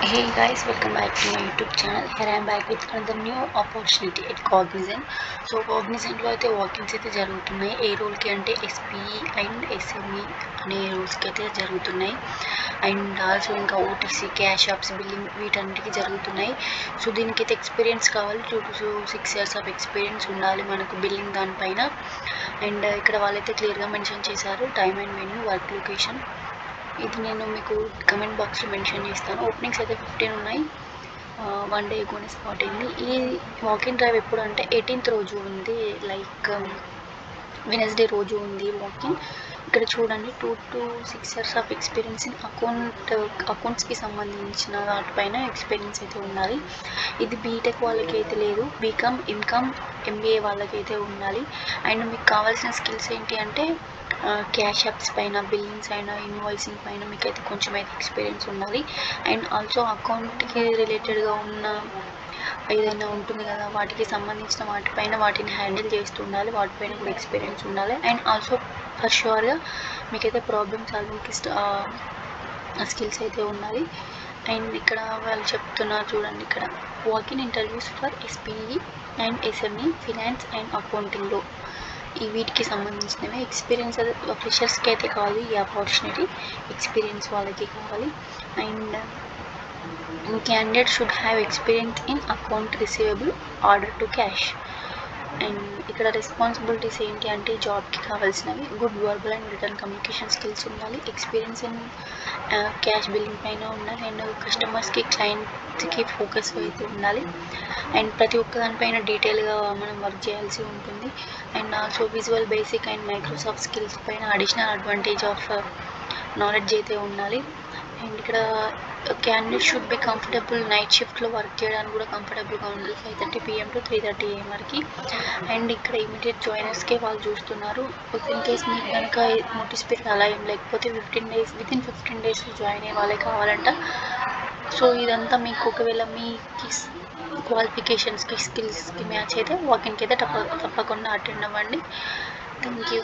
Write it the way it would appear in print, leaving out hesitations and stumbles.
Hey guys, welcome back to my YouTube channel. Here I am back with another new opportunity at Cognizant. So Cognizant లో అయితే walk-ins అయితే జరుగుతున్నాయి. ఏ రోల్కి అంటే SPE and SME అనే రోల్స్కి అయితే జరుగుతున్నాయి. అండ్ ఆల్సో ఇంకా ఓటీసీ, క్యాష్ యాప్స్, బిల్లింగ్ వీటన్నిటికీ జరుగుతున్నాయి. సో దీనికి అయితే ఎక్స్పీరియన్స్ కావాలి. 2 to 6 years ఆఫ్ ఎక్స్పీరియన్స్ ఉండాలి మనకు బిల్లింగ్ దానిపైన. అండ్ ఇక్కడ వాళ్ళైతే క్లియర్గా మెన్షన్ చేశారు time and venue, work location. ఇది నేను మీకు కమెంట్ బాక్స్లో మెన్షన్ చేస్తాను. ఓపెనింగ్స్ అయితే 15 ఉన్నాయి. 1 day ఎగోనే స్పాట్ అయింది. ఈ వాకింగ్ డ్రైవ్ ఎప్పుడు అంటే 18th రోజు ఉంది, లైక్ వెనస్డే రోజు ఉంది వాకింగ్. ఇక్కడ చూడండి 2 to 6 years of experience in అకౌంట్స్కి సంబంధించిన వాటిపైన ఎక్స్పీరియన్స్ అయితే ఉండాలి. ఇది బీటెక్ వాళ్ళకి అయితే లేదు, బీకామ్, ఇన్కమ్, ఎంబీఏ వాళ్ళకైతే ఉండాలి. అండ్ మీకు కావాల్సిన స్కిల్స్ ఏంటి అంటే క్యాష్ యాప్స్ పైన, బిల్లింగ్స్ అయినా, ఇన్వాయిసింగ్ పైన మీకైతే కొంచెం అయితే ఎక్స్పీరియన్స్ ఉండాలి. అండ్ ఆల్సో అకౌంట్కి రిలేటెడ్గా ఉన్న ఏదైనా ఉంటుంది కదా, వాటికి సంబంధించిన వాటిపైన వాటిని హ్యాండిల్ చేస్తూ ఉండాలి, వాటిపైన కూడా ఎక్స్పీరియన్స్ ఉండాలి. అండ్ ఆల్సో ఫర్ ష్యూర్గా మీకైతే ప్రాబ్లమ్ సాల్వింగ్కి స్కిల్స్ అయితే ఉండాలి. అండ్ ఇక్కడ వాళ్ళు చెప్తున్నారు చూడండి, ఇక్కడ walk-in interviews for SPE and SME, finance and అకౌంటింగ్లో ఈ వీటికి సంబంధించినవి. ఎక్స్పీరియన్స్ ఫ్రెషర్స్కి అయితే కావాలి ఈ ఆపర్చునిటీ, ఎక్స్పీరియన్స్ వాళ్ళకి కావాలి. And candidate should have experience in account receivable, order to cash. And ఇక్కడ రెస్పాన్సిబిలిటీస్ ఏంటి అంటే జాబ్కి కావాల్సినవి good verbal and return communication skills ఉండాలి, ఎక్స్పీరియన్స్ ఇన్ క్యాష్ బిల్లింగ్ పైన ఉండాలి. అండ్ కస్టమర్స్కి, క్లయింట్స్కి ఫోకస్ అయితే ఉండాలి. అండ్ ప్రతి ఒక్క దానిపైన డీటెయిల్గా మనం వర్క్ చేయాల్సి ఉంటుంది. And also visual basic and Microsoft skills పైన అడిషనల్ అడ్వాంటేజ్ ఆఫ్ నాలెడ్జ్ అయితే ఉండాలి. అండ్ ఇక్కడ candidate should be comfortable, night షిఫ్ట్లో వర్క్ చేయడానికి కూడా కంఫర్టబుల్గా ఉండాలి, 5:30 PM to 3:30 AM వరకు. అండ్ ఇక్కడ ఇమీడియట్ జాయినర్స్కే వాళ్ళు చూస్తున్నారు. ఇన్ కేస్ మీకు కనుక నోటీస్ పీరియడ్ అలా ఏం లేకపోతే 15 days, వితిన్ 15 days జాయిన్ అయ్యే వాళ్ళే కావాలంట. సో ఇదంతా మీకు ఒకవేళ మీకు క్వాలిఫికేషన్స్కి, స్కిల్స్కి మ్యాచ్ అయితే వాకిన్కి అయితే తప్పకుండా అటెండ్ అవ్వండి. Thank you.